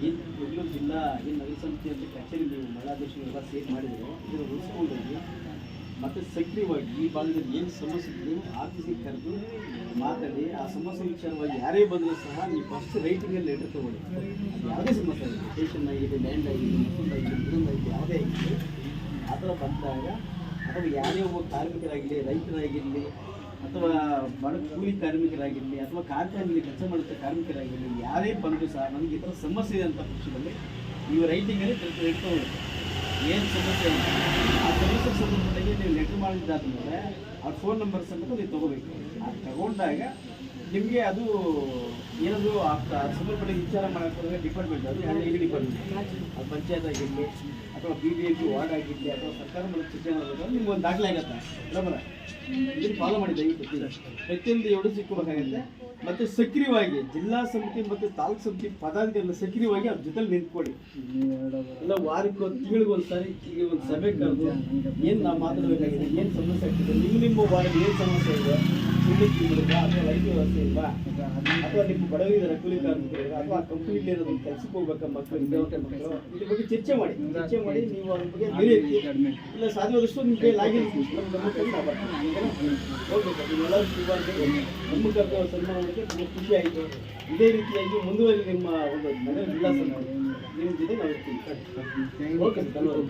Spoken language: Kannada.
ಏನು ಬೆಂಗಳೂರು ಜಿಲ್ಲಾ ಏನು ನಗರ ಸಮಿತಿ ಅಂತ ಕಚೇರಿ ನೀವು ಮಹಿಳಾಧ್ಯಕ್ಷರೆಲ್ಲ ಸೇರಿ ಮಾಡಿದ್ರು ಇದನ್ನು ಉಳಿಸ್ಕೊಂಡೋಗಿ ಮತ್ತು ಸಕ್ರಿಯವಾಗಿ ಈ ಭಾಗದಲ್ಲಿ ಏನು ಸಮಸ್ಯೆ ಇದೆ ಆಫೀಸಿಗೆ ಕರೆದು ಮಾತಾಡಿ ಆ ಸಮಸ್ಯೆ ವಿಚಾರವಾಗಿ ಯಾರೇ ಬಂದರೂ ಸಹ ನೀವು ಫಸ್ಟ್ ರೈಟಿಂಗಲ್ಲಿ ಲೆಟರ್ ತೊಗೊಳ್ಳಿ. ಅದು ಯಾವುದೇ ಸಮಸ್ಯೆ ಆಗಿದೆ, ಸ್ಟೇಷನ್ ಆಗಿದೆ, ಲ್ಯಾಂಡ್ ಆಗಿದೆ, ಮತ್ತೊಂದಾಗಿದೆ, ಇದೊಂದಾಗಿದೆ, ಯಾವುದೇ ಆಗಿದೆ ಆ ಥರ ಬಂದಾಗ ಅಥವಾ ಯಾರೇ ಒಬ್ಬ ಕಾರ್ಮಿಕರಾಗಿರಲಿ, ರೈತರಾಗಿರಲಿ, ಅಥವಾ ಬಡ ಕೂಲಿ ಕಾರ್ಮಿಕರಾಗಿರಲಿ, ಅಥವಾ ಕಾರ್ಖಾನೆಯಲ್ಲಿ ಕೆಲಸ ಮಾಡುತ್ತ ಕಾರ್ಮಿಕರಾಗಿರಲಿ, ಯಾರೇ ಬಂದರೂ ಸಹ ನನಗೆ ಈ ಥರ ಸಮಸ್ಯೆ ಇದೆ ಅಂತ ಪಕ್ಷದಲ್ಲಿ ನೀವು ರೈಟಿಂಗಲ್ಲಿ ಇಟ್ಕೊಂಡು ಏನು ಸಮಸ್ಯೆ ಇದೆ ಆ ಸಮಸ್ಯೆ ಸಂಬಂಧಪಟ್ಟಾಗಿ ನೀವು ಲೆಟ್ರ್ ಮಾಡಿದ್ದಾದ್ಮೇಲೆ ಅವ್ರ ಫೋನ್ ನಂಬರ್ ಸಮೇತ ನೀವು ತೊಗೋಬೇಕು. ಅದು ತಗೊಂಡಾಗ ನಿಮಗೆ ಅದು ಏನಾದರೂ ಸಂಬಂಧಪಟ್ಟ ವಿಚಾರ ಮಾಡೋಕ್ಕೆ ಡಿಪಾರ್ಟ್ಮೆಂಟ್ ಅದು ಈ ಡಿಪಾರ್ಟ್ಮೆಂಟ್ ಅದು ಪಂಚಾಯತ್ ಆಗಿರಲಿ ಅಥವಾ BBMP ವಾರ್ಡ್ ಆಗಿರಲಿ ಅಥವಾ ಸರ್ಕಾರ ಮೂಲಕ ಚರ್ಚೆ ಮಾಡಬೇಕಾದ್ರೆ ನಿಮ್ಗೆ ಒಂದು ದಾಖಲೆ ಆಗುತ್ತೆ. ಬರೋಬರ ಇದನ್ನು ಫಾಲೋ ಮಾಡಿದ್ದೆ ಈ ಪ್ರತಿಯೊಂದು ಎರಡು ಸಿಕ್ಕಬೇಕಾಗುತ್ತೆ. ಮತ್ತು ಸಕ್ರಿಯವಾಗಿ ಜಿಲ್ಲಾ ಸಮಿತಿ ಮತ್ತು ತಾಲೂಕು ಸಮಿತಿ ಪದಾಧಿಕಾರಿಗಳ ಸಕ್ರಿಯವಾಗಿ ಅವ್ರ ಜೊತೆಲಿ ನಿಂತ್ಕೊಳ್ಳಿ. ಎಲ್ಲ ವಾರಕ್ಕೆ ತಿಂಗಳಿಗೆ ಒಂದು ಸಾರಿ ಈಗ ಒಂದು ಸಭೆ ಕರೆದು ಏನು ನಾವು ಮಾತಾಡಬೇಕಾಗಿದೆ, ಏನು ಸಮಸ್ಯೆ ಆಗ್ತಿದೆ, ನಿಮ್ಮ ವಾರ್ಡ್ ಏನು ಸಮಸ್ಯೆ ಇದೆ, ಅಥವಾ ರೈತ ವ್ಯವಸ್ಥೆ ಇಲ್ವಾ, ಅಥವಾ ನಿಮ್ಮ ಬಡವರಿದ್ದಾರೆ, ಕೂಲಿ ಕಾರ್ಮಿಕರು, ಅಥವಾ ಕಂಪ್ನಿಲಿ ಏನಾದ್ರು ಕೆಲಸಕ್ಕೆ ಹೋಗ್ಬೇಕಾ ಮಕ್ಕಳು, ವಿದ್ಯಾರ್ಥಿ ಮಕ್ಕಳು, ಇದ್ರ ಬಗ್ಗೆ ಚರ್ಚೆ ಮಾಡಿ ನೀವು ಅದ್ರ ಬಗ್ಗೆ ಬೇರೆ ಇಲ್ಲ ಸಾಧ್ಯವಾದಷ್ಟು ನಿಮ್ಮ ಕೈಯಲ್ಲಿ ಆಗಿಲ್ಲ ಹೋಗ್ಬೇಕು. ನೀವೆಲ್ಲರೂ ಶಿವಾಗಿ ನಮ್ಮ ಕರ್ತವ್ಯ ಸನ್ಮಾನ ಮಾಡೋಕ್ಕೆ ತುಂಬ ಖುಷಿ ಆಯಿತು. ಇದೇ ರೀತಿಯಾಗಿ ಮುಂದುವರಿ ನಿಮ್ಮ ಒಂದು ನಗರ ಜಿಲ್ಲಾ ಸನ್ಮಾನ ನಿಮ್ಮ ಜೊತೆ ನಾವು ಇರ್ತೀವಿ. ಓಕೆ ಧನ್ಯವಾದ.